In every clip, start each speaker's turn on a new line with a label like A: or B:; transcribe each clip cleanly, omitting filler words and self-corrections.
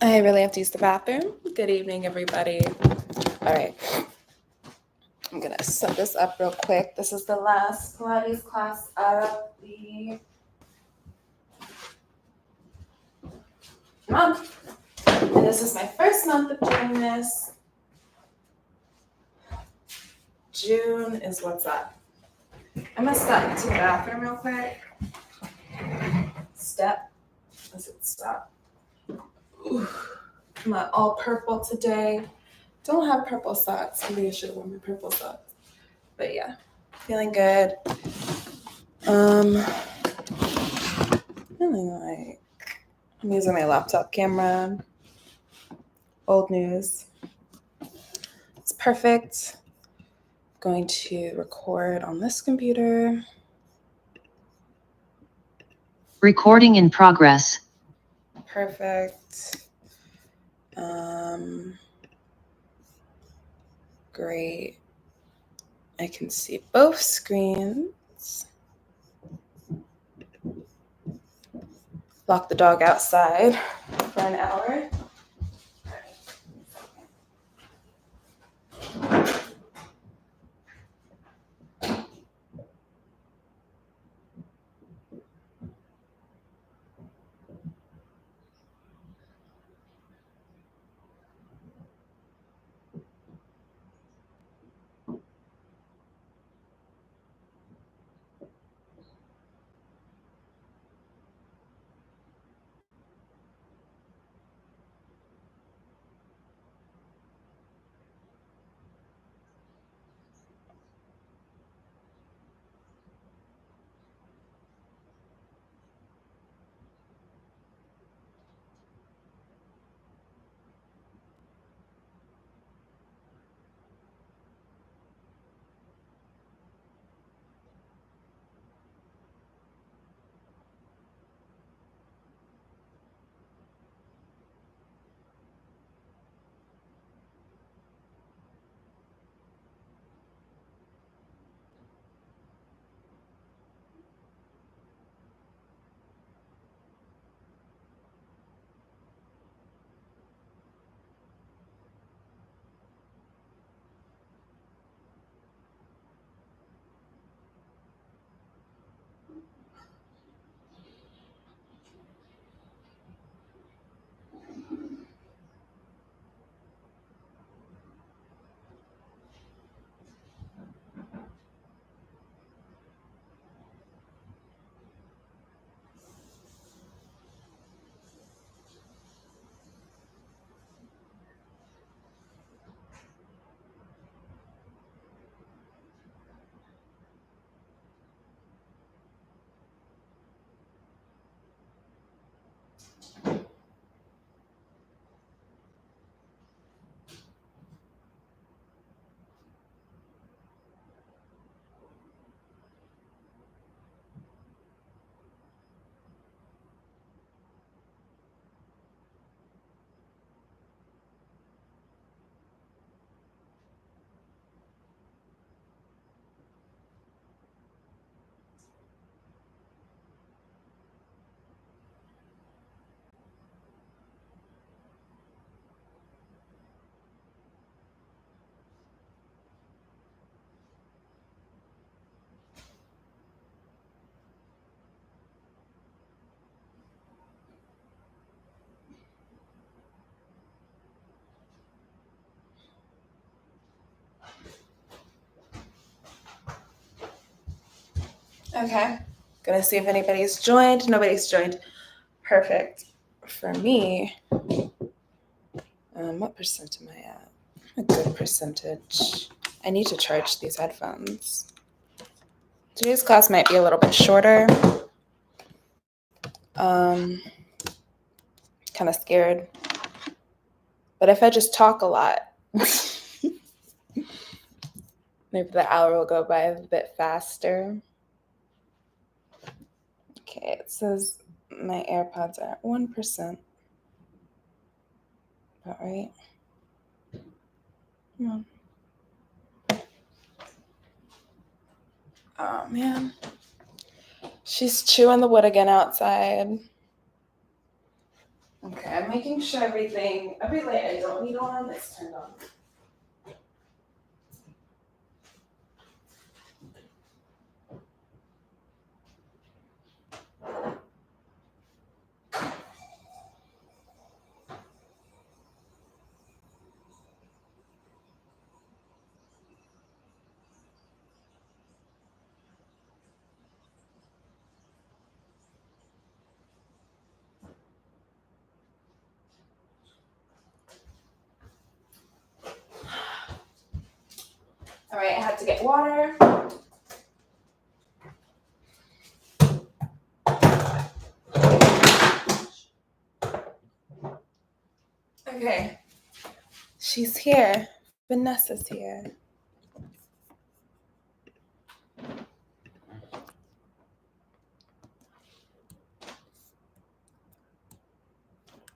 A: I really have to use the bathroom. Good evening, everybody. All right. I'm going to set this up real quick. This is the last Pilates class of the month. And this is my first month of doing this. June is what's up. I'm going to step into the bathroom real quick. Step. Does it stop? Ooh. I'm all purple today. Don't have purple socks. Maybe I should have worn my purple socks. But yeah, feeling good. Feeling like I'm using my laptop camera. Old news. It's perfect. I'm going to record on this computer.
B: Recording in progress.
A: Perfect. Great. I can see both screens. Lock the dog outside for an hour. Okay. Gonna see if anybody's joined. Nobody's joined. Perfect. For me, what percent am I at? A good percentage. I need to charge these headphones. Today's class might be a little bit shorter. Kind of scared. But if I just talk a lot, maybe the hour will go by a bit faster. Okay, it says my AirPods are at 1%. About right? Come on. Oh, man. She's chewing the wood again outside. Okay, I'm making sure every light I don't need on is turned on. All right, I had to get water. Okay, she's here. Vanessa's here.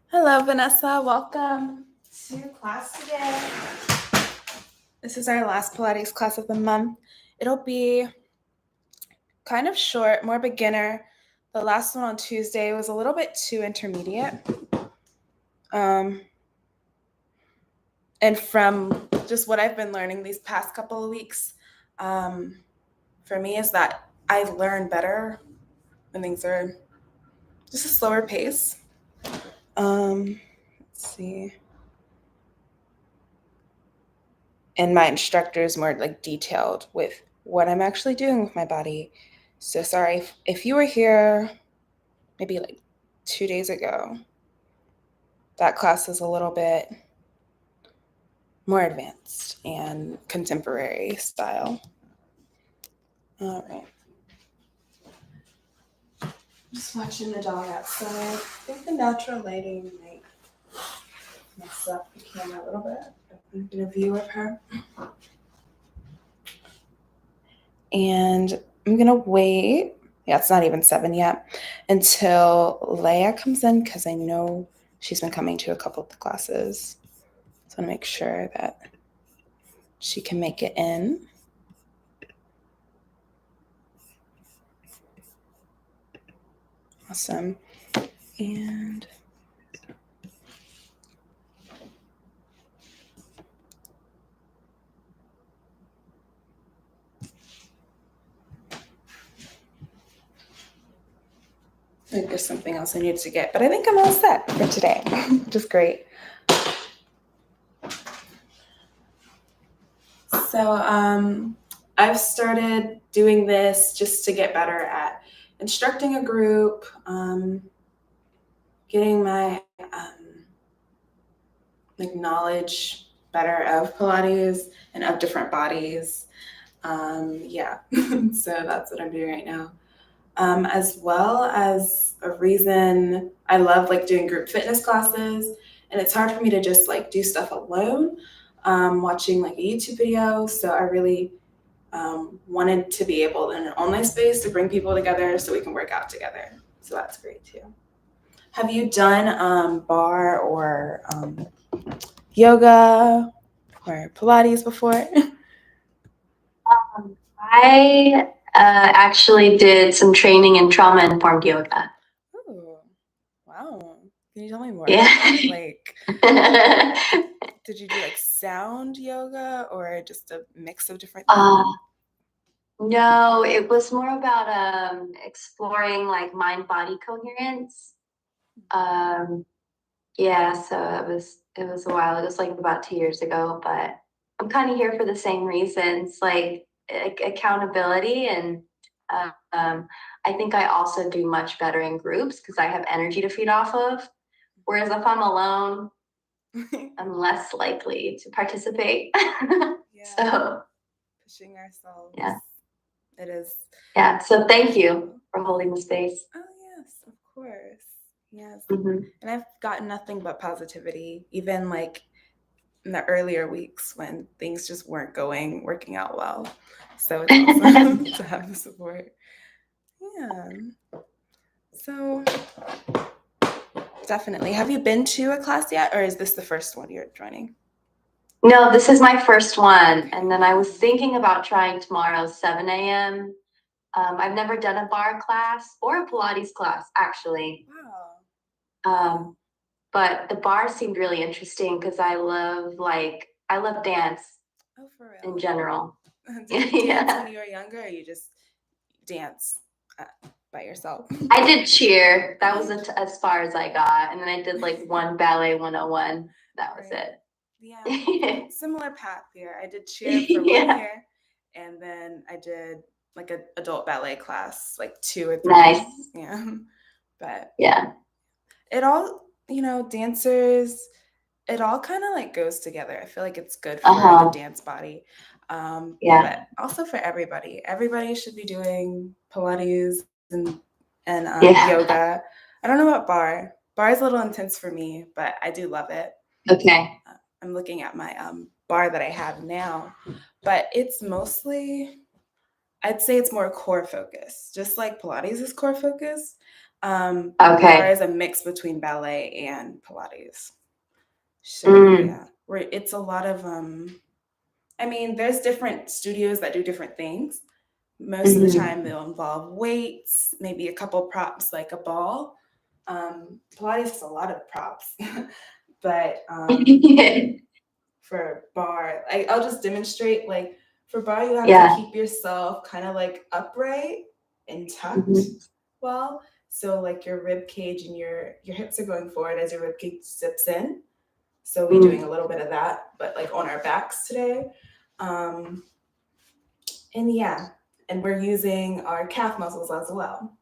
A: Hello, Vanessa. Welcome to class today. This is our last Pilates class of the month. It'll be kind of short, more beginner. The last one on Tuesday was a little bit too intermediate. And from just what I've been learning these past couple of weeks, for me is that I learn better when things are just a slower pace. Let's see. And my instructor is more like detailed with what I'm actually doing with my body. So sorry if you were here maybe like 2 days ago. That class is a little bit more advanced and contemporary style. All right. Just watching the dog outside. I think the natural lighting might mess up the camera a little bit. I'm get a view of her. And I'm gonna wait. Yeah, it's not even 7 yet until Leia comes in because I know she's been coming to a couple of the classes. So I want to make sure that she can make it in. Awesome. And I think there's something else I need to get, but I think I'm all set for today, which is great. So I've started doing this just to get better at instructing a group, getting my like knowledge better of Pilates and of different bodies. Yeah, so that's what I'm doing right now. As well as a reason I love like doing group fitness classes, and it's hard for me to just like do stuff alone, watching like a YouTube video. So I really wanted to be able in an online space to bring people together so we can work out together. So that's great too. Have you done bar or yoga or Pilates before?
C: I actually did some training in trauma-informed yoga.
A: Oh, wow. Can you tell me more
C: Yeah.
A: about that? Like, did you do like sound yoga or just a mix of different things?
C: No, it was more about exploring like mind-body coherence. Yeah, so it was a while. It was like about 2 years ago, but I'm kind of here for the same reasons, like accountability and I think I also do much better in groups because I have energy to feed off of. Whereas if I'm alone, I'm less likely to participate.
A: Yeah.
C: So
A: Pushing ourselves.
C: yeah.
A: It is.
C: Yeah. So thank you for holding the space.
A: Oh, yes, of course. Yes.
C: Mm-hmm.
A: And I've gotten nothing but positivity, even like in the earlier weeks when things just weren't working out well. So it's awesome to have the support. Yeah. So definitely. Have you been to a class yet, or is this the first one you're joining?
C: No, this is my first one. And then I was thinking about trying tomorrow's 7 a.m. I've never done a bar class or a Pilates class, actually.
A: Wow.
C: but the bar seemed really interesting because I love dance
A: Oh, for
C: in
A: real?
C: general.
A: Did you dance
C: Yeah.
A: when you were younger, or you just dance by yourself?
C: I did cheer. That was as far as I got. And then I did like one ballet 101. That was
A: Right.
C: it.
A: Yeah, similar path here. I did cheer for 1
C: Yeah.
A: year, and then I did like an adult ballet class, like 2 or 3.
C: Nice.
A: Yeah, but
C: Yeah.
A: it all, dancers, it all kind of like goes together. I feel like it's good for the
C: Uh-huh.
A: dance body,
C: Yeah.
A: but also for everybody. Everybody should be doing Pilates and
C: Yeah.
A: yoga. I don't know about bar. Bar is a little intense for me, but I do love it.
C: Okay.
A: I'm looking at my bar that I have now, but it's mostly, I'd say it's more core focus, just like Pilates is core focus. Bar
C: Okay.
A: is a mix between ballet and Pilates. So
C: Mm.
A: yeah, it's a lot of I mean, there's different studios that do different things. Most of the
C: Hmm.
A: time, they'll involve weights, maybe a couple props like a ball. Pilates has a lot of props, but for bar, I'll just demonstrate. Like for bar, you have to
C: Yeah.
A: keep yourself kind of like upright and tucked
C: Hmm.
A: well. So like your rib cage and your hips are going forward as your rib cage zips in. So we're doing
C: Mm.
A: a little bit of that, but like on our backs today. Um, and yeah, and we're using our calf muscles as well.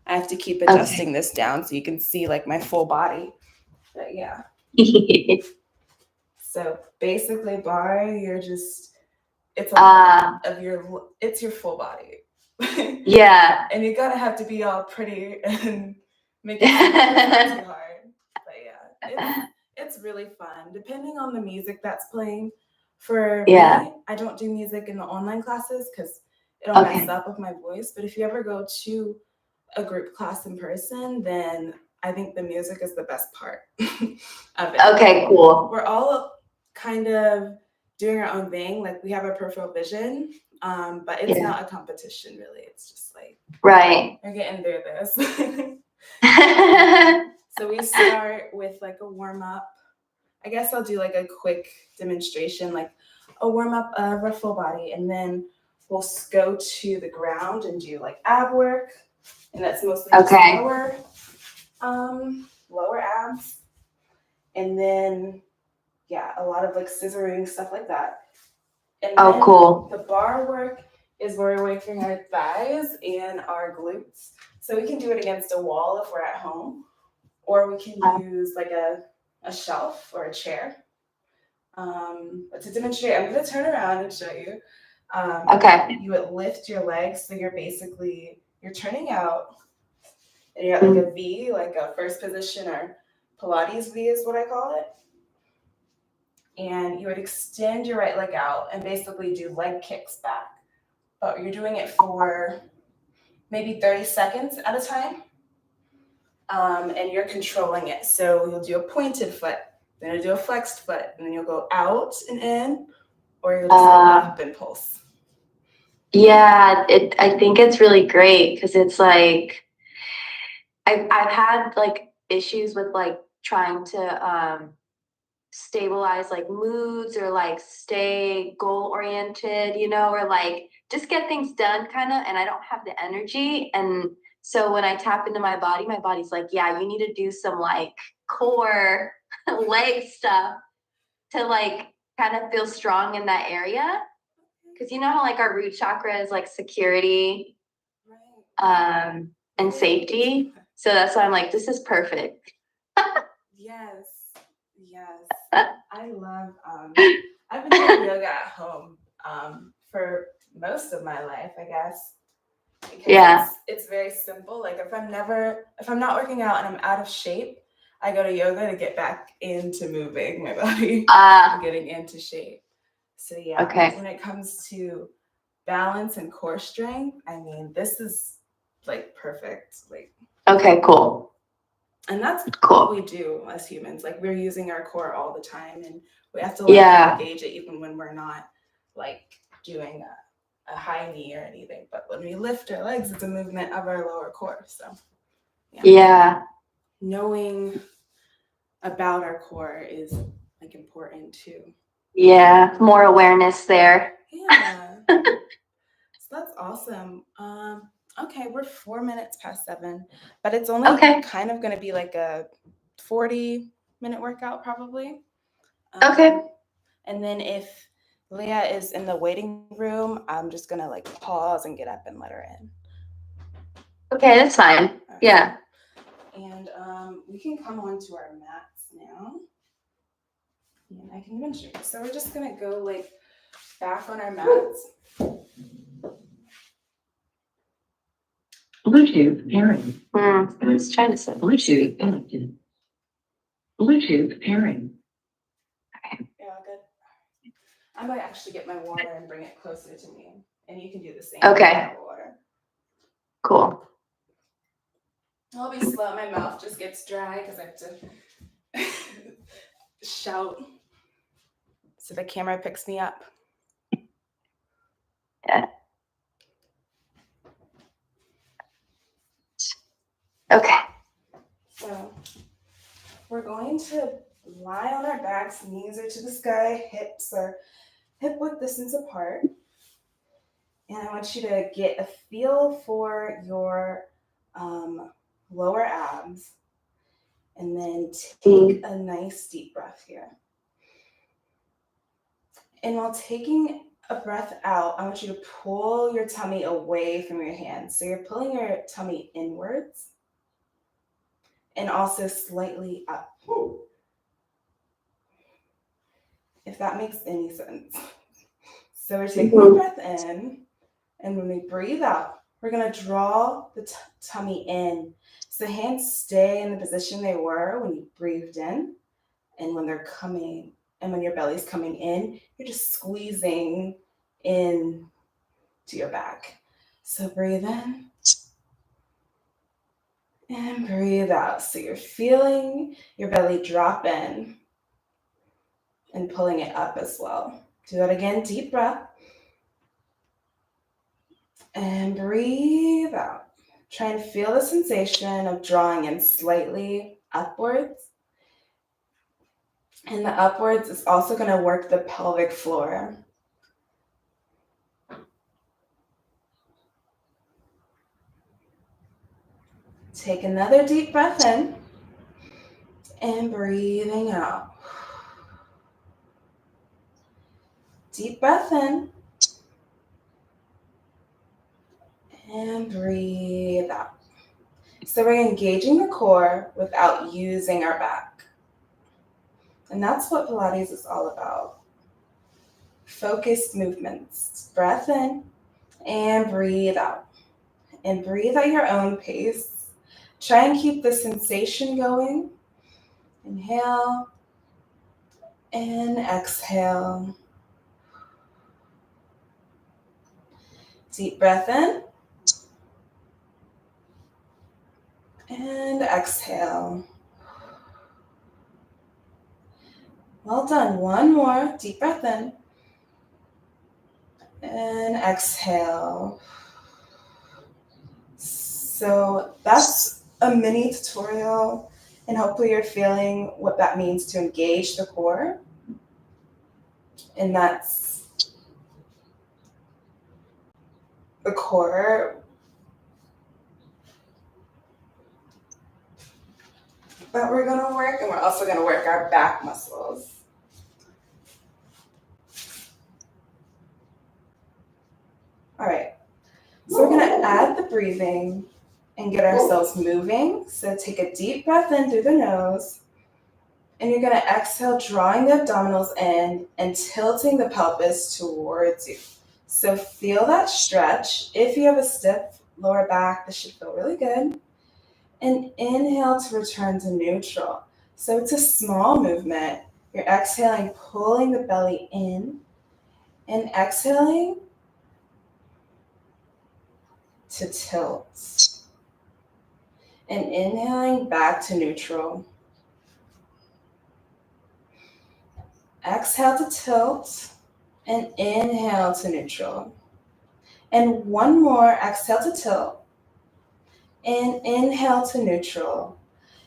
A: I have to keep
C: Okay.
A: adjusting this down so you can see like my full body. But yeah. So basically bar, it's a
C: uh,
A: lot of it's your full body.
C: yeah.
A: And you gotta have to be all pretty and make it seem like it's not too hard. But yeah, it's really fun. Depending on the music that's playing. For
C: Yeah.
A: me, I don't do music in the online classes because it'll mess
C: Okay.
A: up with my voice. But if you ever go to a group class in person, then I think the music is the best part of it.
C: Okay, cool.
A: We're all kind of doing our own thing. Like we have our peripheral vision, but it's
C: Yeah.
A: not a competition really. It's just like
C: Right.
A: we're getting through this. So we start with like a warm up. I guess I'll do like a quick demonstration, like a warm up of our full body, and then we'll go to the ground and do like ab work, and that's mostly just
C: Okay.
A: lower abs, and then yeah, a lot of like scissoring stuff like that. And
C: Oh,
A: then
C: cool.
A: the bar work is where we're working our thighs and our glutes. So we can do it against a wall if we're at home, or we can use like a shelf or a chair. But to demonstrate, I'm going to turn around and show you.
C: Okay.
A: You would lift your legs, so you're turning out, and you're at like
C: Mm.
A: a V, like a first position or Pilates V is what I call it. And you would extend your right leg out and basically do leg kicks back. But you're doing it for maybe 30 seconds at a time. And you're controlling it. So you'll do a pointed foot, then you'll do a flexed foot, and then you'll go out and in, or you'll just go up and pulse.
C: Yeah, I think it's really great because it's like I've had like issues with like trying to stabilize like moods or like stay goal oriented, or like just get things done kind of, and I don't have the energy. And so when I tap into my body's like, yeah, you need to do some like core leg stuff to like kind of feel strong in that area. Because you know how like our root chakra is like security and safety. So that's why I'm like, this is perfect.
A: Yes, yes. I love. I've been doing yoga at home for most of my life, I guess, because
C: Yeah.
A: it's very simple. Like if I'm not working out and I'm out of shape, I go to yoga to get back into moving my body and getting into shape. So yeah,
C: Okay.
A: when it comes to balance and core strength, I mean, this is like perfect. Like,
C: Okay, cool.
A: and that's
C: Cool.
A: what we do as humans. Like we're using our core all the time, and we have to learn how to engage it even when we're not like doing a high knee or anything. But when we lift our legs, it's a movement of our lower core. So
C: Yeah.
A: knowing about our core is like important too.
C: Yeah, more awareness there.
A: Yeah. So that's awesome. Okay, we're 4 minutes past 7, but it's only
C: Okay.
A: kind of going to be like a 40-minute workout probably.
C: Okay.
A: And then if Leah is in the waiting room, I'm just going to like pause and get up and let her in.
C: Okay, that's fine. Yeah.
A: And we can come on to our mats now. And I can even show you. So we're just going to go like back on our mats.
B: Bluetooth pairing.
C: I was trying to say.
B: Bluetooth connected. Bluetooth pairing.
A: Yeah, good. I might actually get my water and bring it closer to me. And you can do the same.
C: Okay.
A: With water.
C: Cool.
A: I'll be slow. My mouth just gets dry because I have to shout so the camera picks me up.
C: Yeah. Okay.
A: So we're going to lie on our backs, knees are to the sky, hips are hip width distance apart. And I want you to get a feel for your lower abs. And then take a nice deep breath here. And while taking a breath out, I want you to pull your tummy away from your hands. So you're pulling your tummy inwards and also slightly up. If that makes any sense. So we're taking a breath in, and when we breathe out, we're going to draw the tummy in. So hands stay in the position they were when you breathed in, and when they're coming, and when your belly's coming in, you're just squeezing in to your back. So breathe in and breathe out. So you're feeling your belly drop in and pulling it up as well. Do that again, deep breath. And breathe out. Try and feel the sensation of drawing in slightly upwards. And the upwards is also going to work the pelvic floor. Take another deep breath in and breathing out. Deep breath in and breathe out. So we're engaging the core without using our back. And that's what Pilates is all about. Focused movements. Breath in and breathe out. And breathe at your own pace. Try and keep the sensation going. Inhale and exhale. Deep breath in and exhale. Well done. One more. Deep breath in and exhale. So that's a mini tutorial, and hopefully you're feeling what that means to engage the core. And that's the core. That we're going to work, and we're also going to work our back muscles. All right, so we're going to add the breathing and get ourselves moving. So take a deep breath in through the nose, and you're going to exhale, drawing the abdominals in and tilting the pelvis towards you. So feel that stretch. If you have a stiff lower back, this should feel really good. And inhale to return to neutral. So it's a small movement. You're exhaling, pulling the belly in, and exhaling to tilt. And inhaling back to neutral. Exhale to tilt, and inhale to neutral. And one more, exhale to tilt, and inhale to neutral.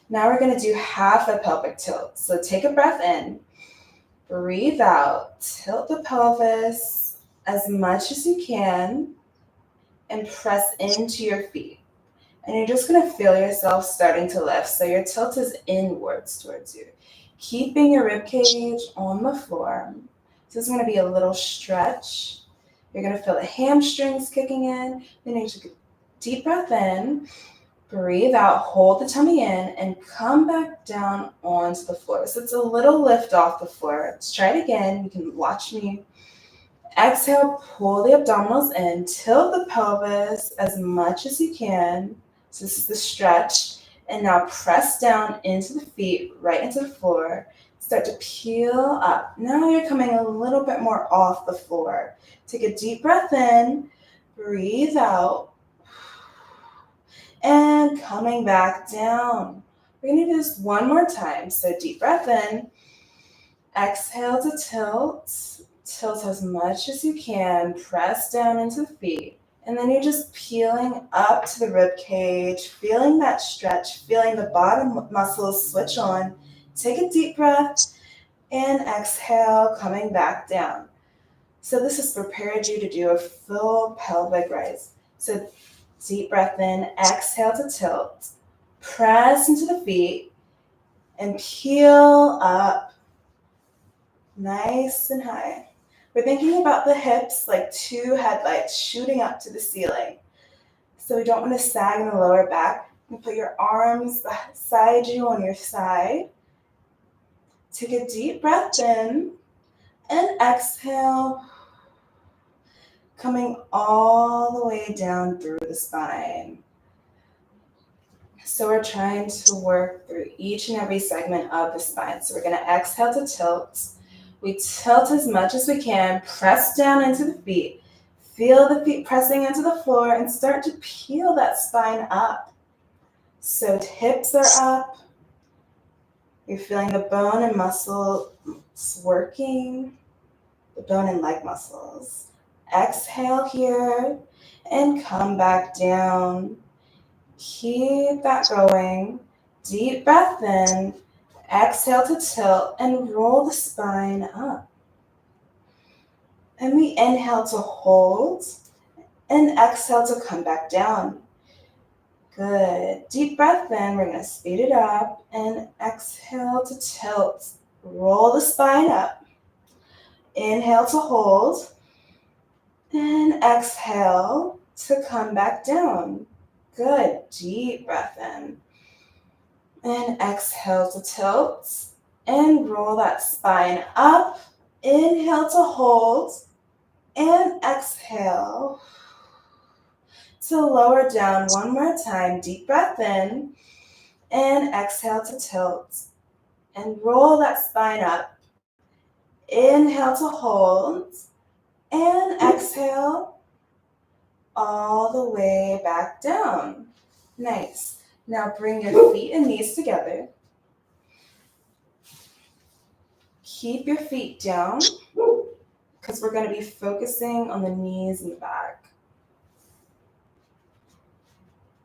A: Now we're gonna do half a pelvic tilt. So take a breath in, breathe out, tilt the pelvis as much as you can, and press into your feet. And you're just gonna feel yourself starting to lift. So your tilt is inwards towards you, keeping your rib cage on the floor. So this is gonna be a little stretch. You're gonna feel the hamstrings kicking in. Then you take a deep breath in, breathe out, hold the tummy in, and come back down onto the floor. So it's a little lift off the floor. Let's try it again. You can watch me. Exhale, pull the abdominals in, tilt the pelvis as much as you can. So this is the stretch. And now press down into the feet, right into the floor. Start to peel up. Now you're coming a little bit more off the floor. Take a deep breath in, breathe out, and coming back down. We're going to do this one more time. So deep breath in, exhale to tilt. Tilt as much as you can, press down into the feet. And then you're just peeling up to the rib cage, feeling that stretch, feeling the bottom muscles switch on. Take a deep breath and exhale, coming back down. So this has prepared you to do a full pelvic rise. So deep breath in, exhale to tilt, press into the feet, and peel up nice and high. We're thinking about the hips like two headlights shooting up to the ceiling. So we don't want to sag in the lower back. You put your arms beside you on your side. Take a deep breath in and exhale, coming all the way down through the spine. So we're trying to work through each and every segment of the spine. So we're going to exhale to tilt. We tilt as much as we can, press down into the feet. Feel the feet pressing into the floor and start to peel that spine up. So hips are up. You're feeling the bone and muscles working, the bone and leg muscles. Exhale here and come back down. Keep that going. Deep breath in. Exhale to tilt and roll the spine up. And we inhale to hold and exhale to come back down. Good. Deep breath in. We're going to speed it up and exhale to tilt. Roll the spine up. Inhale to hold and exhale to come back down. Good. Deep breath in. And exhale to tilt and roll that spine up. Inhale to hold and exhale to lower down one more time. Deep breath in and exhale to tilt and roll that spine up. Inhale to hold and exhale all the way back down. Nice. Now bring your feet and knees together. Keep your feet down because we're going to be focusing on the knees and the back.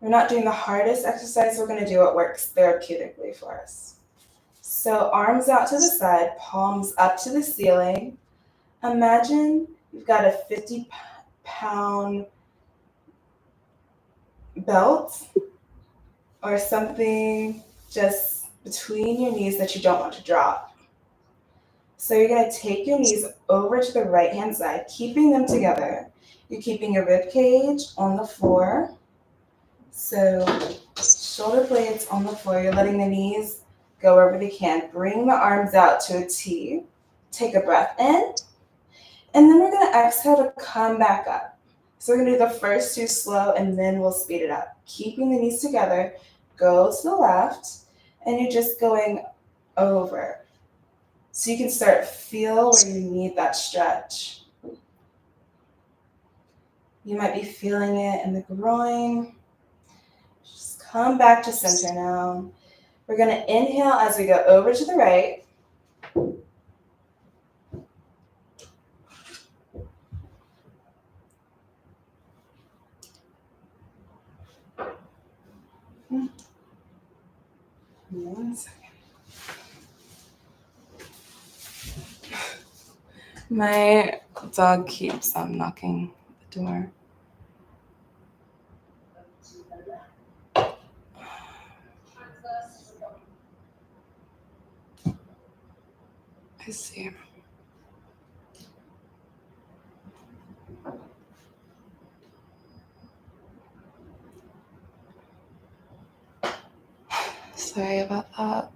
A: We're not doing the hardest exercise. We're going to do what works therapeutically for us. So arms out to the side, palms up to the ceiling. Imagine you've got a 50-pound belt or something just between your knees that you don't want to drop. So you're going to take your knees over to the right-hand side, keeping them together. You're keeping your rib cage on the floor. So shoulder blades on the floor. You're letting the knees go wherever they can. Bring the arms out to a T. Take a breath in. And then we're going to exhale to come back up. So we're going to do the first two slow, and then we'll speed it up. Keeping the knees together. Go to the left, and you're just going over. So you can start feel where you need that stretch. You might be feeling it in the groin. Just come back to center now. We're going to inhale as we go over to the right. 1 second. My dog keeps knocking the door. I see. Sorry about that.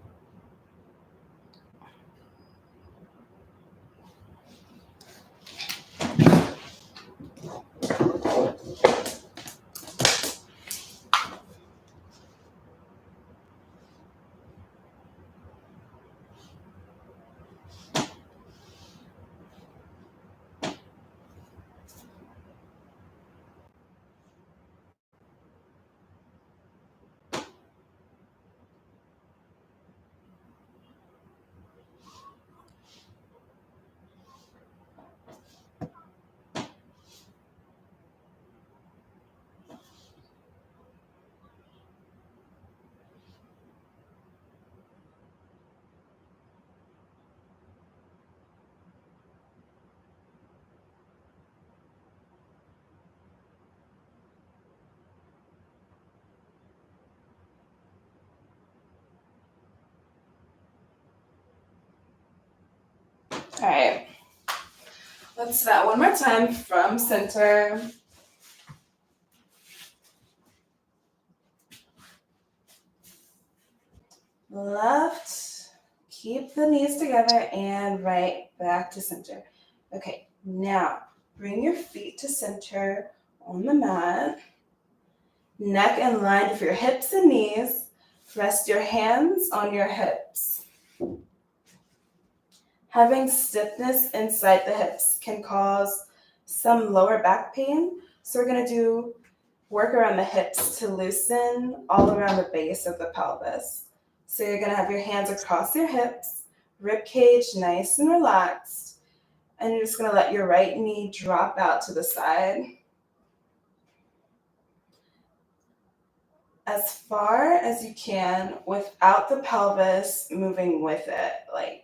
A: All right. Let's start one more time from center. Left, keep the knees together, and right back to center. Okay, now bring your feet to center on the mat. Neck in line with your hips and knees. Rest your hands on your hips. Having stiffness inside the hips can cause some lower back pain. So we're going to do work around the hips to loosen all around the base of the pelvis. So you're going to have your hands across your hips, rib cage nice and relaxed, and you're just going to let your right knee drop out to the side. As far as you can without the pelvis moving with it, like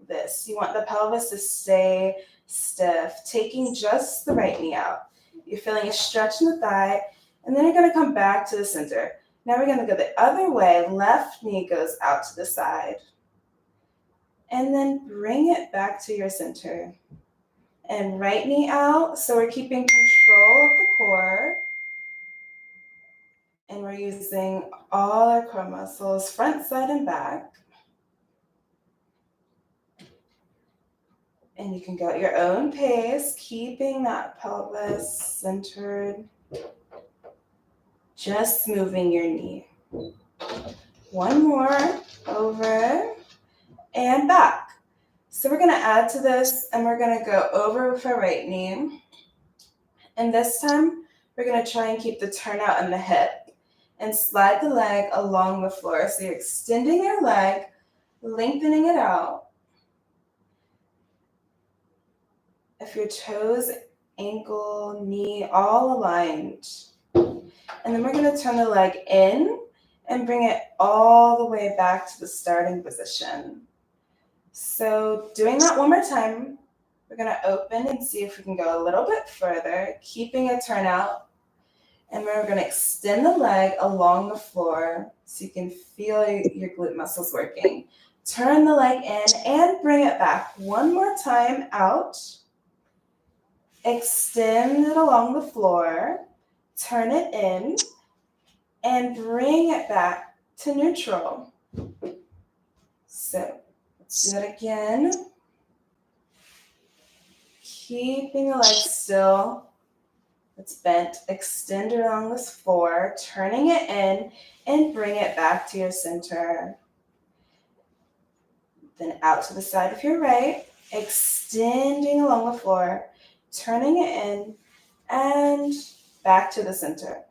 A: this. You want the pelvis to stay stiff, taking just the right knee out. You're feeling a stretch in the thigh, and then you're going to come back to the center. Now we're going to go the other way. Left knee goes out to the side. And then bring it back to your center. And right knee out, so we're keeping control of the core. And we're using all our core muscles, front, side, and back. And you can go at your own pace, keeping that pelvis centered. Just moving your knee. One more, over and back. So we're going to add to this, and we're going to go over with our right knee. And this time, we're going to try and keep the turnout in the hip and slide the leg along the floor. So you're extending your leg, lengthening it out. If your toes, ankle, knee, all aligned. And then we're going to turn the leg in and bring it all the way back to the starting position. So doing that one more time, we're going to open and see if we can go a little bit further, keeping a turnout. And we're going to extend the leg along the floor so you can feel your glute muscles working. Turn the leg in and bring it back. One more time out. Extend it along the floor. Turn it in and bring it back to neutral. So let's do that again. Keeping the leg still. It's bent. Extend it along this floor, turning it in and bring it back to your center. Then out to the side of your right, extending along the floor, turning it in and back to the center.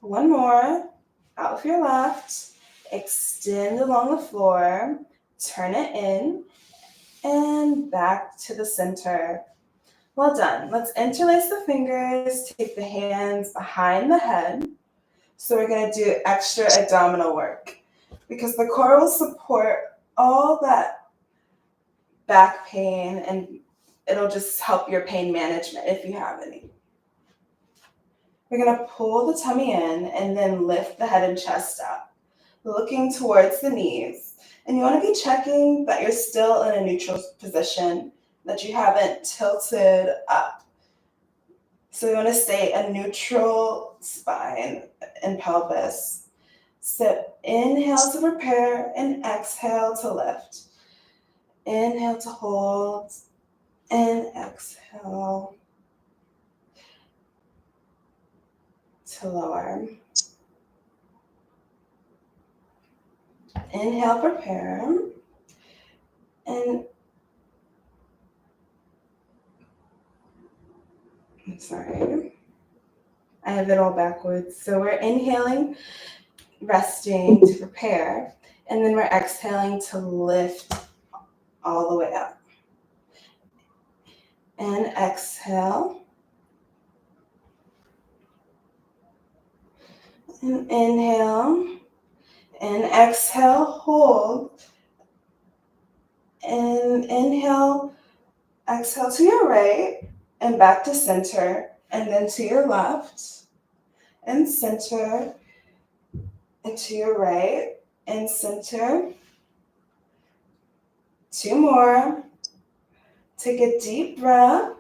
A: One more, out with your left, extend along the floor, turn it in, and back to the center. Well done. Let's interlace the fingers, take the hands behind the head. So we're going to do extra abdominal work. because the core will support all that back pain, and it'll just help your pain management if you have any. We're going to pull the tummy in and then lift the head and chest up, looking towards the knees. And you want to be checking that you're still in a neutral position, that you haven't tilted up. So we want to stay a neutral spine and pelvis. So inhale to prepare and exhale to lift. Inhale to hold and exhale to lower. Inhale, prepare. And I'm sorry, I have it all backwards. So we're inhaling, resting to prepare, and then we're exhaling to lift all the way up. And exhale. And inhale. And exhale, hold. And inhale, exhale to your right, and back to center, and then to your left, and center, and to your right, and center. 2 more. Take a deep breath,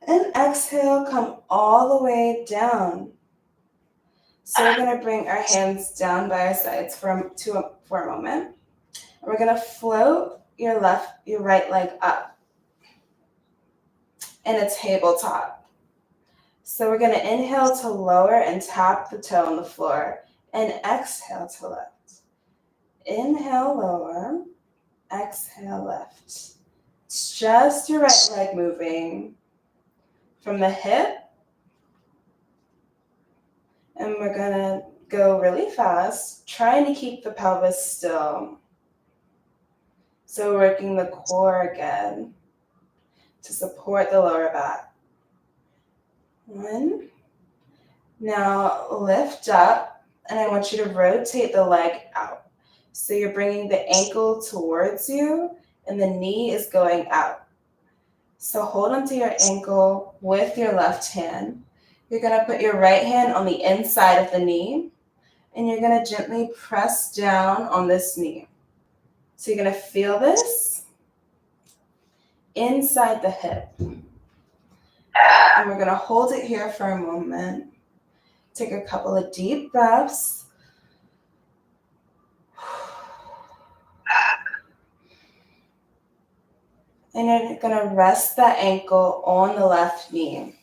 A: and exhale, come all the way down. So we're going to bring our hands down by our sides for a moment. We're going to float your right leg up in a tabletop. So we're going to inhale to lower and tap the toe on the floor, and exhale to lift. Inhale, lower, exhale, lift. It's just your right leg moving from the hip. And we're going to go really fast, trying to keep the pelvis still. So working the core again to support the lower back. 1. Now lift up, and I want you to rotate the leg out. So you're bringing the ankle towards you, and the knee is going out. So hold onto your ankle with your left hand. You're going to put your right hand on the inside of the knee, and you're going to gently press down on this knee. So you're going to feel this inside the hip. And we're going to hold it here for a moment. Take a couple of deep breaths. And you're going to rest that ankle on the left knee.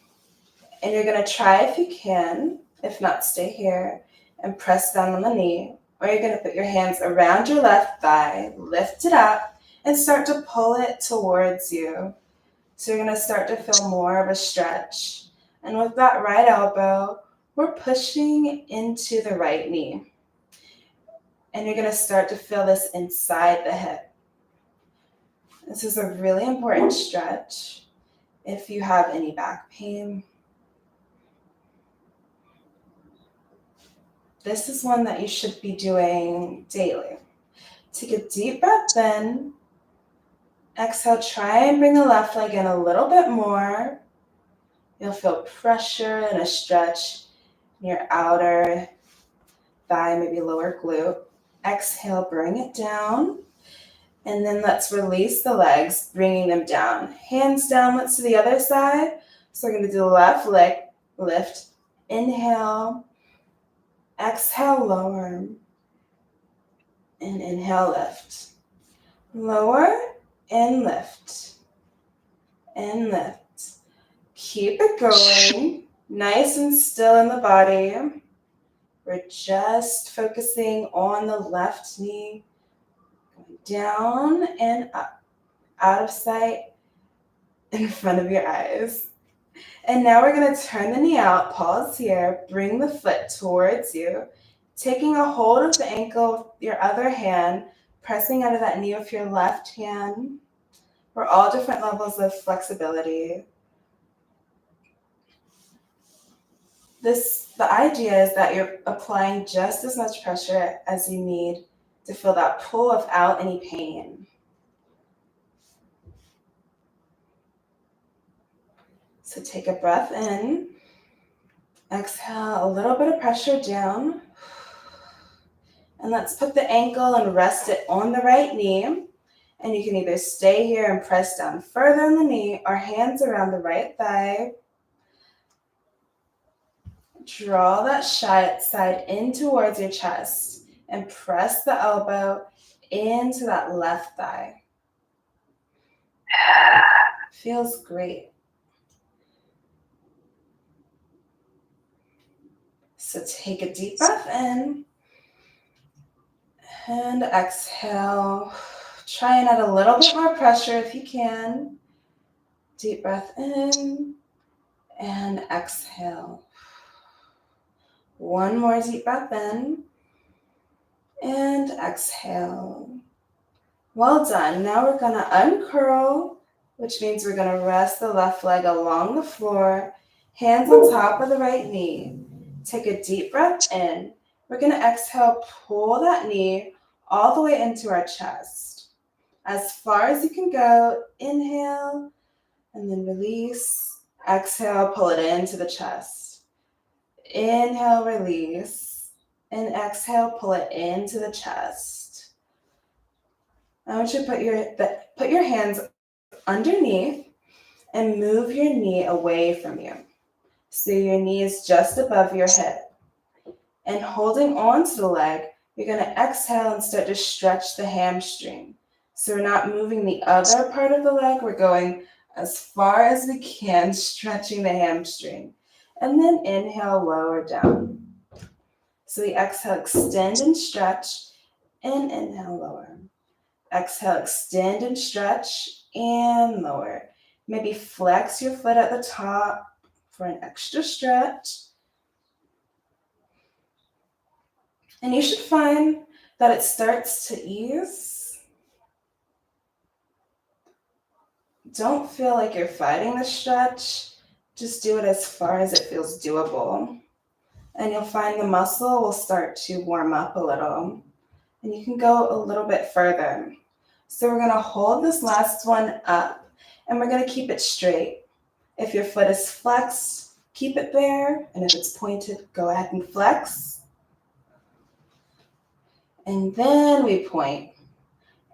A: And you're going to try, if you can, if not, stay here and press down on the knee. Or you're going to put your hands around your left thigh, lift it up, and start to pull it towards you. So you're going to start to feel more of a stretch. And with that right elbow, we're pushing into the right knee. And you're going to start to feel this inside the hip. This is a really important stretch if you have any back pain. This is one that you should be doing daily. Take a deep breath in. Exhale, try and bring the left leg in a little bit more. You'll feel pressure and a stretch in your outer thigh, maybe lower glute. Exhale, bring it down. And then let's release the legs, bringing them down. Hands down, let's do the other side. So we're going to do the left leg lift. Inhale. Exhale, lower. And inhale, lift. Lower and lift. And lift. Keep it going. Nice and still in the body. We're just focusing on the left knee. Going down and up. Out of sight. In front of your eyes. And now we're going to turn the knee out. Pause here. Bring the foot towards you. Taking a hold of the ankle with your other hand. Pressing out of that knee with your left hand. We're all different levels of flexibility. The idea is that you're applying just as much pressure as you need to feel that pull without any pain. So take a breath in. Exhale, a little bit of pressure down. And let's put the ankle and rest it on the right knee. And you can either stay here and press down further on the knee or hands around the right thigh. Draw that side in towards your chest and press the elbow into that left thigh. Feels great. So take a deep breath in and exhale. Try and add a little bit more pressure if you can. Deep breath in and exhale. One more deep breath in and exhale. Well done. Now we're going to uncurl, which means we're going to rest the left leg along the floor, hands on top of the right knee. Take a deep breath in. We're going to exhale, pull that knee all the way into our chest. As far as you can go, inhale, and then release. Exhale, pull it into the chest. Inhale, release. And exhale, pull it into the chest. I want you to put your hands underneath and move your knee away from you. So your knee is just above your hip. And holding on to the leg, you're going to exhale and start to stretch the hamstring. So we're not moving the other part of the leg. We're going as far as we can, stretching the hamstring. And then inhale, lower down. So we exhale, extend and stretch, and inhale, lower. Exhale, extend and stretch, and lower. Maybe flex your foot at the top for an extra stretch. And you should find that it starts to ease. Don't feel like you're fighting the stretch. Just do it as far as it feels doable. And you'll find the muscle will start to warm up a little. And you can go a little bit further. So we're going to hold this last one up, and we're going to keep it straight. If your foot is flexed, keep it there. And if it's pointed, go ahead and flex. And then we point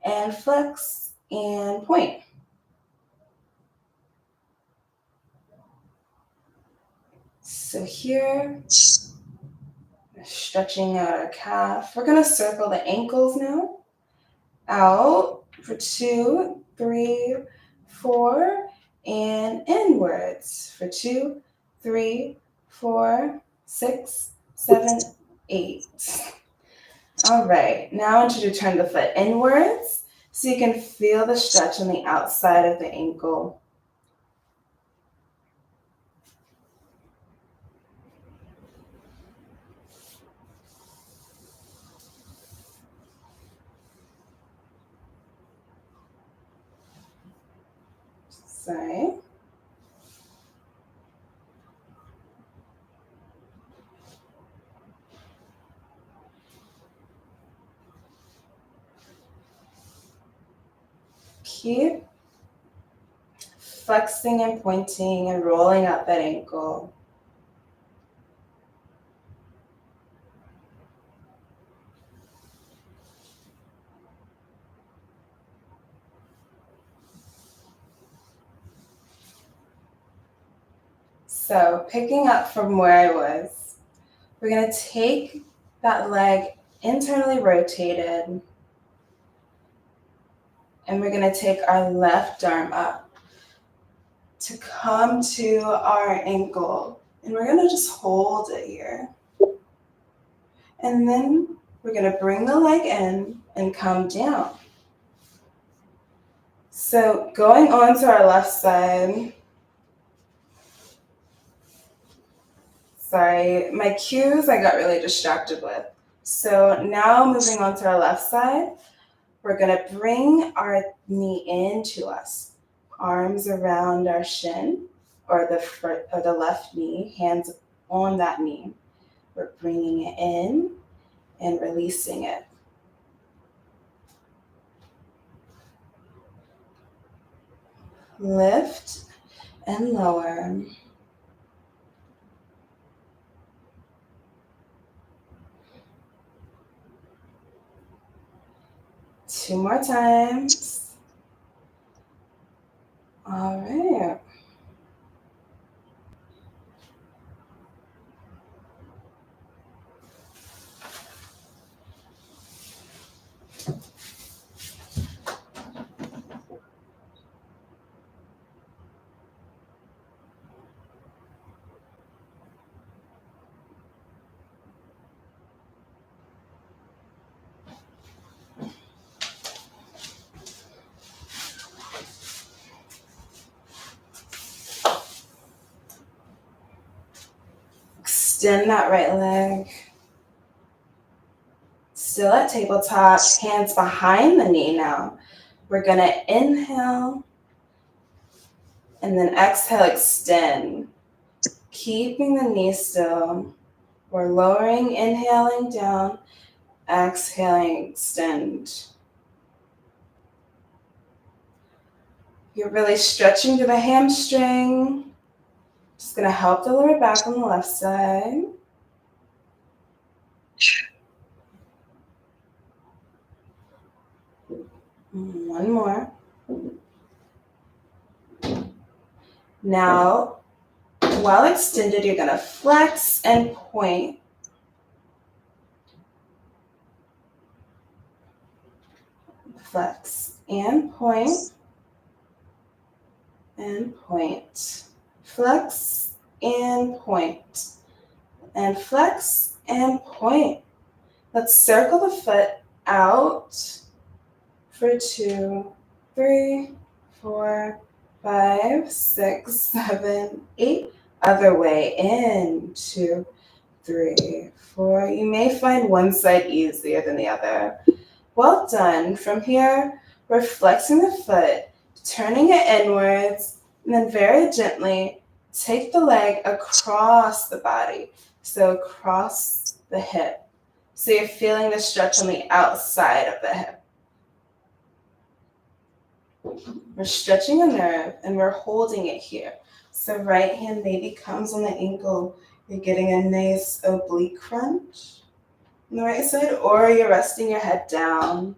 A: and flex and point. So here, stretching out our calf. We're going to circle the ankles now. Out for 2, 3, 4, and inwards for 2, 3, 4, 6, 7, 8. All right, now I want you to turn the foot inwards so you can feel the stretch on the outside of the ankle. Sorry. Keep flexing and pointing and rolling up that ankle. So picking up from where I was, we're going to take that leg internally rotated, and we're going to take our left arm up to come to our ankle. And we're going to just hold it here. And then we're going to bring the leg in and come down. So going on to our left side. Sorry, my cues I got really distracted with. So now moving on to our left side, we're going to bring our knee into us. Arms around our shin or the left knee, hands on that knee. We're bringing it in and releasing it. Lift and lower. Two more times. All right. Extend that right leg. Still at tabletop, hands behind the knee now. We're gonna inhale and then exhale, extend. Keeping the knee still. We're lowering, inhaling down, exhaling, extend. You're really stretching to the hamstring. Just gonna help the lower back on the left side. One more. Now, while extended, you're gonna flex and point. Flex and point. And point. Flex and point. And flex and point. Let's circle the foot out for 2, 3, 4, 5, 6, 7, 8. Other way in 2, 3, 4. You may find one side easier than the other. Well done. From here, we're flexing the foot, turning it inwards, and then very gently take the leg across the body. So across the hip. So you're feeling the stretch on the outside of the hip. We're stretching a nerve and we're holding it here. So right hand maybe comes on the ankle. You're getting a nice oblique crunch on the right side, or you're resting your head down.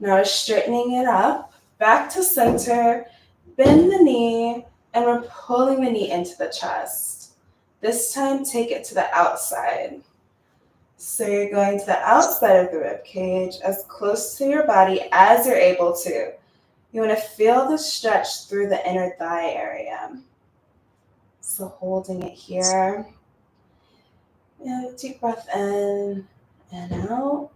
A: Now we're straightening it up, back to center, bend the knee, and we're pulling the knee into the chest. This time, take it to the outside. So you're going to the outside of the rib cage, as close to your body as you're able to. You want to feel the stretch through the inner thigh area. So holding it here. And deep breath in and out.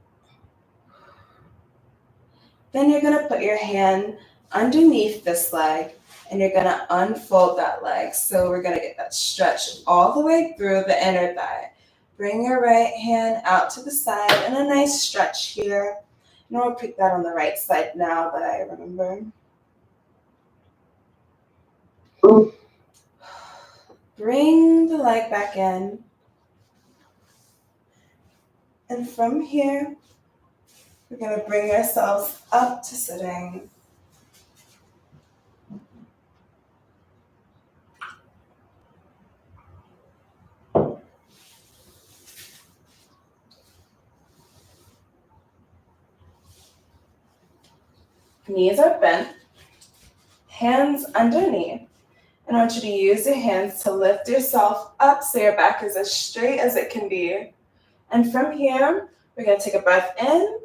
A: Then you're going to put your hand underneath this leg and you're going to unfold that leg. So we're going to get that stretch all the way through the inner thigh. Bring your right hand out to the side and a nice stretch here. And we'll pick that on the right side now that I remember. Bring the leg back in. And from here, we're going to bring ourselves up to sitting. Knees are bent, hands underneath. And I want you to use your hands to lift yourself up so your back is as straight as it can be. And from here, we're going to take a breath in.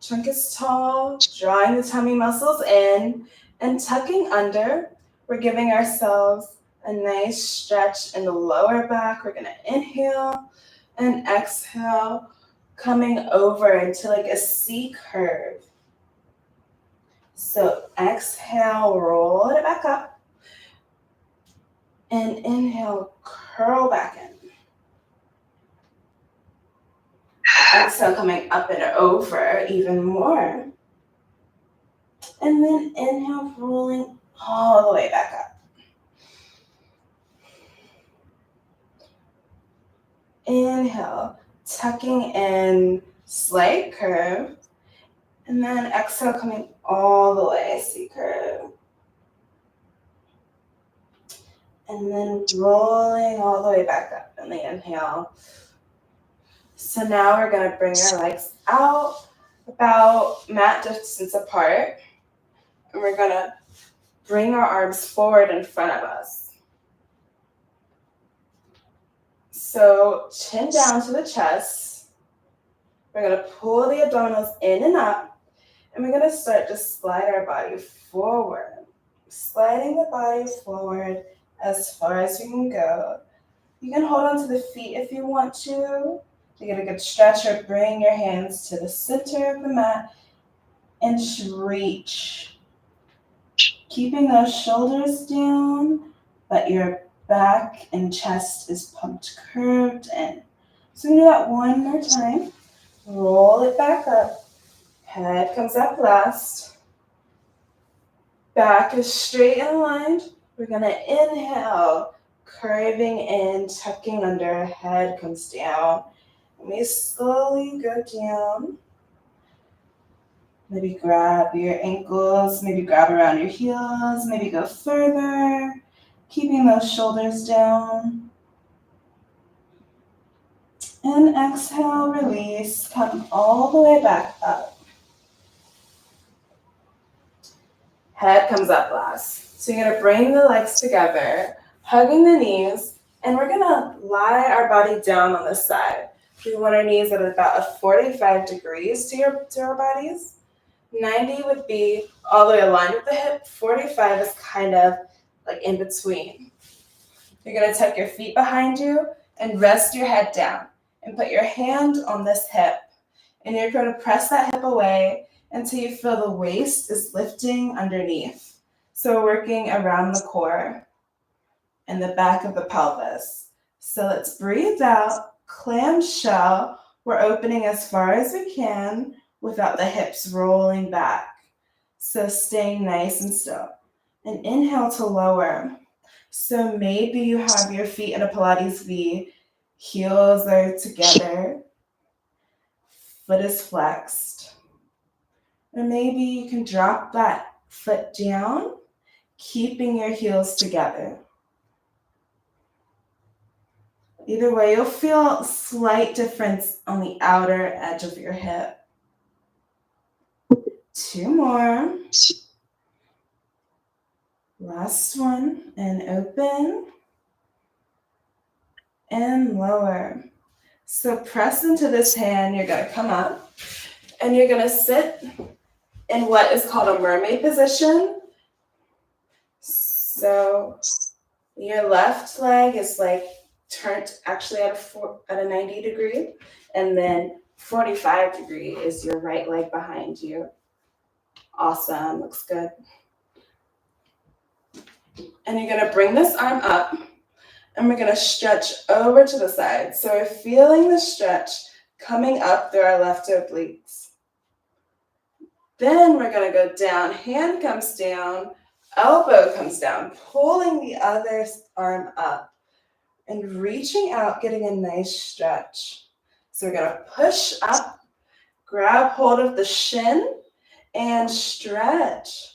A: Trunk is tall, drawing the tummy muscles in and tucking under. We're giving ourselves a nice stretch in the lower back. We're going to inhale and exhale, coming over into like a C curve. So exhale, roll it back up. And inhale, curl back in. Exhale, coming up and over even more. And then inhale, rolling all the way back up. Inhale, tucking in, slight curve. And then exhale, coming all the way, C curve. and then rolling all the way back up in the inhale. So now we're going to bring our legs out about mat distance apart, and we're going to bring our arms forward in front of us. So chin down to the chest. We're going to pull the abdominals in and up, and we're going to start to slide our body forward. Sliding the body forward as far as you can go. You can hold on to the feet if you want to get a good stretch, or bring your hands to the center of the mat and reach. Keeping those shoulders down, but your back and chest is pumped, curved in. So we're gonna do that one more time. Roll it back up. Head comes up last. Back is straight and aligned. We're gonna inhale, curving in, tucking under, head comes down. And we slowly go down. Maybe grab your ankles, maybe grab around your heels, maybe go further, keeping those shoulders down. And exhale, release, come all the way back up. Head comes up last. So you're gonna bring the legs together, hugging the knees, and we're gonna lie our body down on the side. We want our knees at about a 45 degrees to our bodies. 90 would be all the way aligned with the hip. 45 is kind of like in between. You're gonna tuck your feet behind you and rest your head down and put your hand on this hip. And you're gonna press that hip away until you feel the waist is lifting underneath. So we're working around the core and the back of the pelvis. So let's breathe out, clamshell. We're opening as far as we can without the hips rolling back. So staying nice and still. And inhale to lower. So maybe you have your feet in a Pilates V, heels are together, foot is flexed. Or maybe you can drop that foot down, keeping your heels together. Either way, you'll feel a slight difference on the outer edge of your hip. 2 more. Last one, and open and lower. So press into this hand, you're gonna come up and you're gonna sit in what is called a mermaid position. So your left leg is like turned actually at a 90 degree, and then 45 degree is your right leg behind you. Awesome, looks good. And you're gonna bring this arm up and we're gonna stretch over to the side. So we're feeling the stretch coming up through our left obliques. Then we're gonna go down, hand comes down, elbow comes down, pulling the other arm up and reaching out, getting a nice stretch. So we're gonna push up, grab hold of the shin and stretch.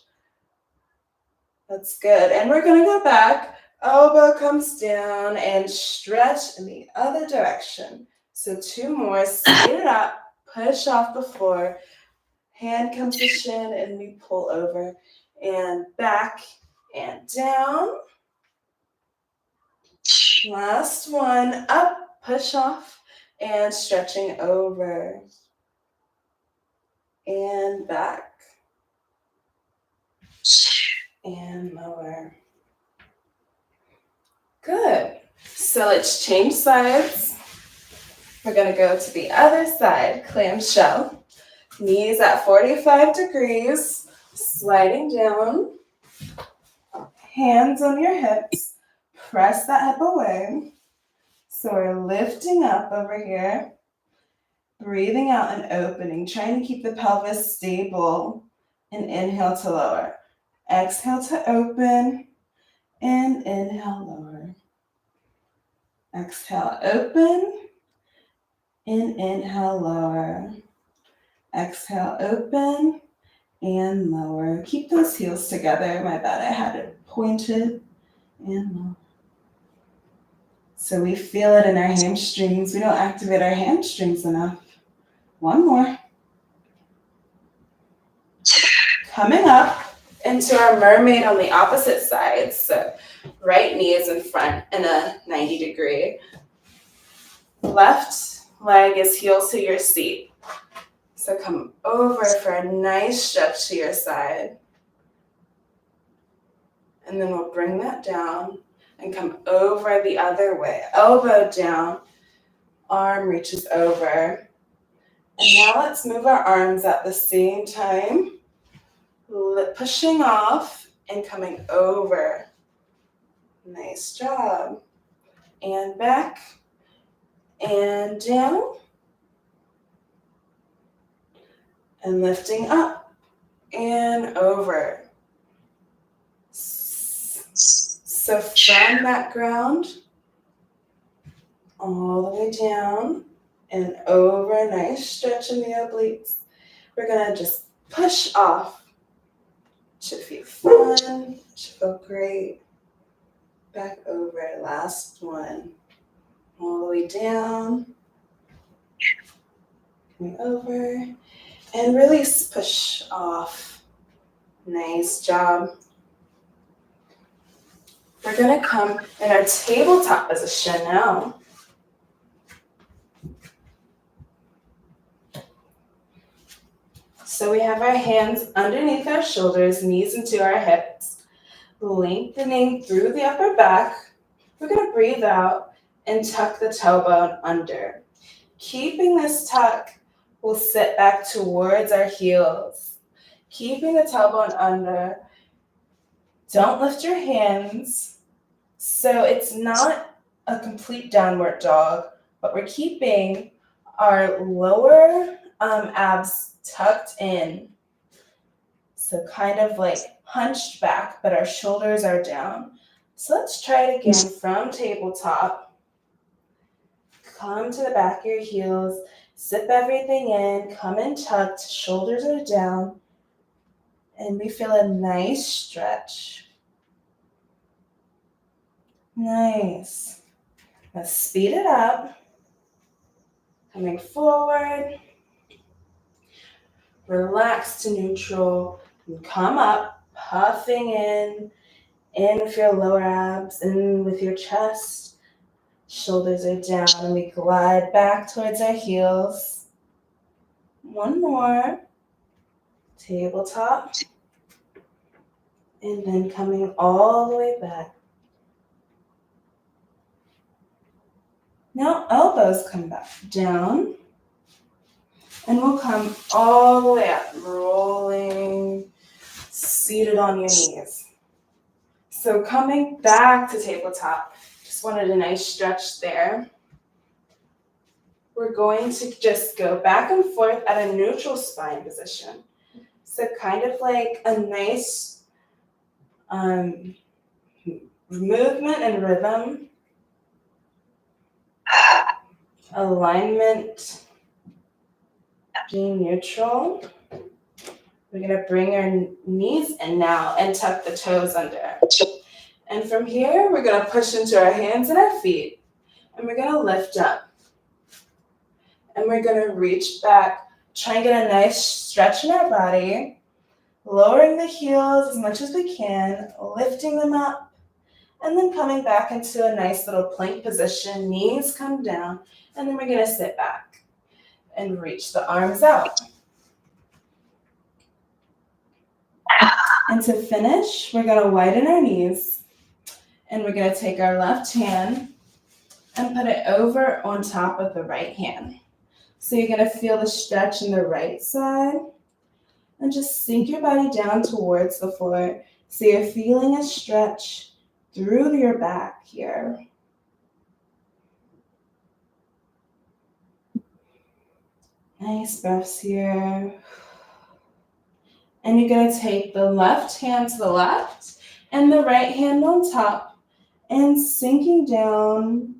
A: That's good. And we're gonna go back, elbow comes down and stretch in the other direction. So 2 more, speed it up, push off the floor, hand comes to shin and we pull over and back and down. Last one, up, push off and stretching over and back and lower. Good. So let's change sides. We're gonna go to the other side, clamshell. Knees at 45 degrees, sliding down. Hands on your hips. Press that hip away. So we're lifting up over here. Breathing out and opening, trying to keep the pelvis stable. And inhale to lower. Exhale to open. And inhale, lower. Exhale, open. And inhale, lower. Exhale, open. And lower. Keep those heels together. My bad, I had it pointed. And lower. So we feel it in our hamstrings. We don't activate our hamstrings enough. One more. Coming up into our mermaid on the opposite side. So right knee is in front in a 90-degree. Left leg is heels to your seat. So come over for a nice stretch to your side. And then we'll bring that down and come over the other way. Elbow down, arm reaches over. And now let's move our arms at the same time, pushing off and coming over. Nice job. And back and down. And lifting up and over. So from that ground, all the way down and over. Nice stretch in the obliques. We're going to just push off. Should feel fun. Should feel great. Back over. Last one. All the way down. Coming over. And release. Push off. Nice job. We're going to come in our tabletop position now. So we have our hands underneath our shoulders, knees into our hips, lengthening through the upper back. We're going to breathe out and tuck the tailbone under. Keeping this tuck, we'll sit back towards our heels. Keeping the tailbone under. Don't lift your hands. So it's not a complete downward dog, but we're keeping our lower abs tucked in. So kind of like hunched back, but our shoulders are down. So let's try it again from tabletop. Come to the back of your heels, zip everything in, come in tucked, shoulders are down, and we feel a nice stretch. Nice. Let's speed it up. Coming forward. Relax to neutral. And come up, puffing in with your lower abs, in with your chest. Shoulders are down, and we glide back towards our heels. One more. Tabletop. And then coming all the way back. Now elbows come back down. And we'll come all the way up, rolling, seated on your knees. So coming back to tabletop, just wanted a nice stretch there. We're going to just go back and forth at a neutral spine position. So kind of like a nice movement and rhythm. Alignment. Being neutral. We're going to bring our knees in now and tuck the toes under. And from here, we're going to push into our hands and our feet. And we're going to lift up. And we're going to reach back. Try and get a nice stretch in our body. Lowering the heels as much as we can. Lifting them up. And then coming back into a nice little plank position. Knees come down. And then we're going to sit back. And reach the arms out. And to finish, we're going to widen our knees. And we're going to take our left hand and put it over on top of the right hand. So you're going to feel the stretch in the right side. And just sink your body down towards the floor. So you're feeling a stretch through your back here. Nice breaths here. And you're going to take the left hand to the left and the right hand on top and sinking down.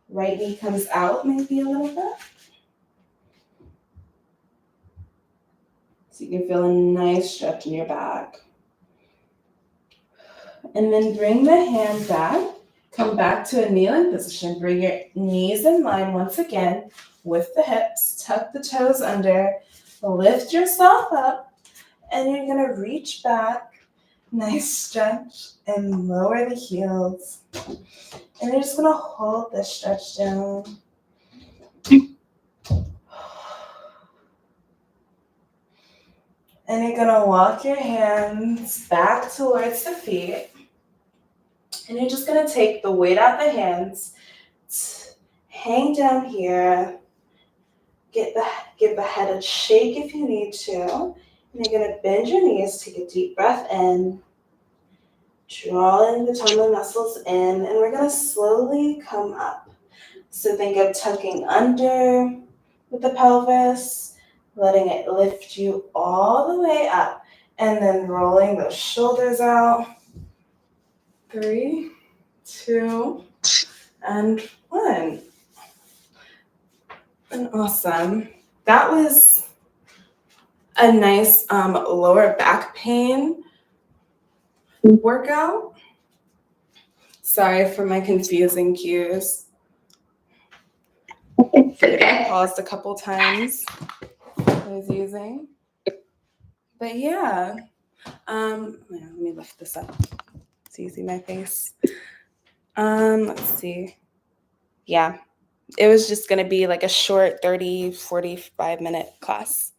A: Right knee comes out maybe a little bit. So you can feel a nice stretch in your back. And then bring the hand back. Come back to a kneeling position. Bring your knees in line once again with the hips. Tuck the toes under. Lift yourself up. And you're going to reach back. Nice stretch. And lower the heels. And you're just going to hold the stretch down. And you're going to walk your hands back towards the feet. And you're just going to take the weight out the hands. Hang down here. Give the head a shake if you need to. And you're going to bend your knees. Take a deep breath in. Drawing the tummy muscles in. And we're going to slowly come up. So think of tucking under with the pelvis. Letting it lift you all the way up. And then rolling those shoulders out. 3, 2, and 1. And awesome. That was a nice lower back pain workout. Sorry for my confusing cues. I paused a couple times I was using. But yeah. Let me lift this up so you see my face. Let's see. Yeah. It was just going to be like a short 30, 45-minute class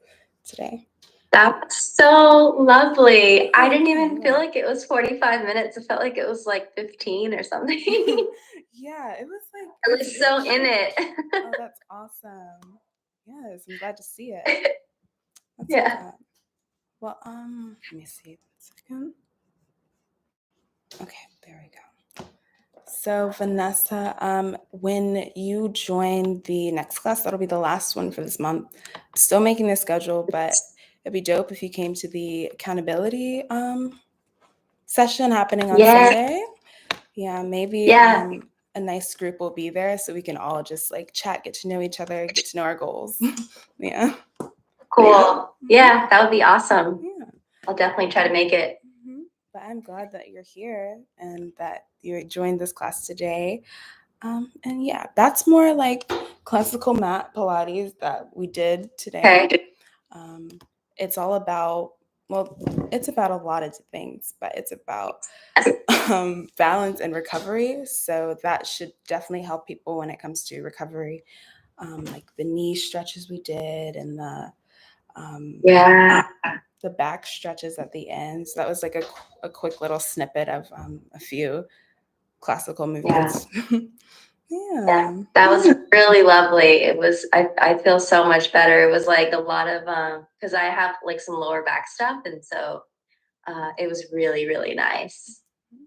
A: today.
C: That's so lovely. I didn't even feel like it was 45 minutes. It felt like it was like 15 or something.
A: Yeah, it was like...
C: I was so in it.
A: Oh, that's awesome. Yes, I'm glad to see it. That's
C: Yeah.
A: Well, let me see. 1 second. Okay, there we go. So Vanessa, when you join the next class, that'll be the last one for this month. Still making the schedule, but it'd be dope if you came to the accountability session happening on Sunday. Yeah, maybe a nice group will be there so we can all just like chat, get to know each other, get to know our goals. Yeah.
C: Cool. Yeah, that would be awesome.
A: Yeah.
C: I'll definitely try to make it.
A: But I'm glad that you're here and that you joined this class today. And yeah, that's more like classical mat Pilates that we did today.
C: Okay.
A: It's all about, well, it's about a lot of things, but it's about balance and recovery. So that should definitely help people when it comes to recovery. Like the knee stretches we did and the back stretches at the end. So that was like a quick little snippet of a few classical movements.
C: Yeah, that was really lovely. It was, I feel so much better. It was like a lot of, because I have like some lower back stuff. And so it was really, really nice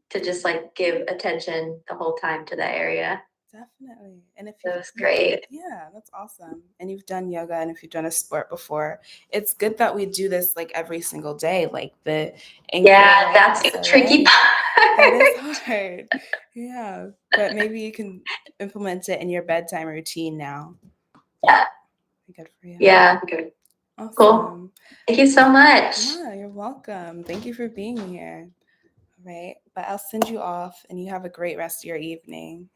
C: to just like give attention the whole time to that area.
A: Definitely. And if
C: it was great.
A: Yeah, that's awesome. And you've done yoga and if you've done a sport before, it's good that we do this like every single day, like the ankle.
C: Yeah, that's the tricky part.
A: That is hard. Yeah. But maybe you can implement it in your bedtime routine now.
C: Yeah.
A: Good for you.
C: Yeah. Good.
A: Awesome.
C: Cool. Thank you so much.
A: Yeah, you're welcome. Thank you for being here. All right. But I'll send you off and you have a great rest of your evening.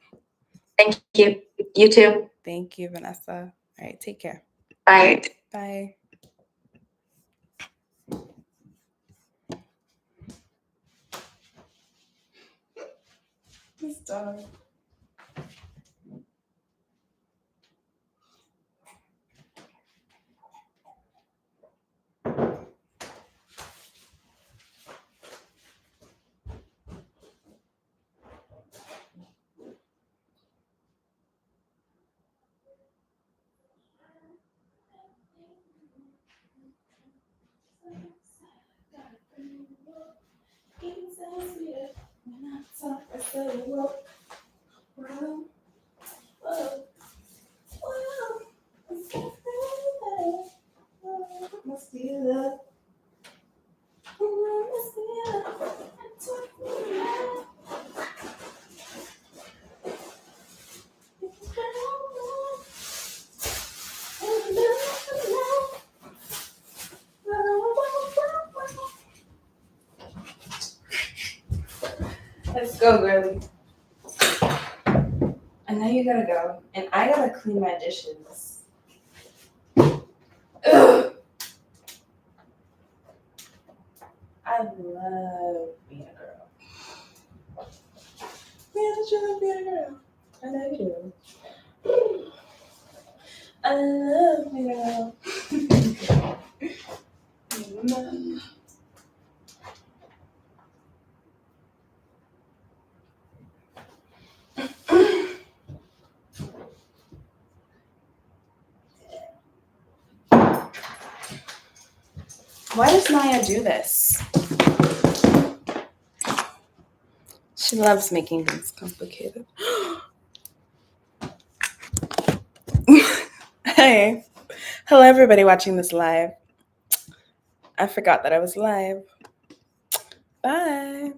C: Thank you. You too.
A: Thank you, Vanessa. All right. Take care.
C: Bye.
A: Bye. This dog. Let's go, girly. know you gotta go, and I gotta clean my dishes. Ugh. I love being a girl. Man, I love being a girl. I know you do. I love being a girl. Why does Maya do this? She loves making things complicated. Hey. Hello, everybody watching this live. I forgot that I was live. Bye.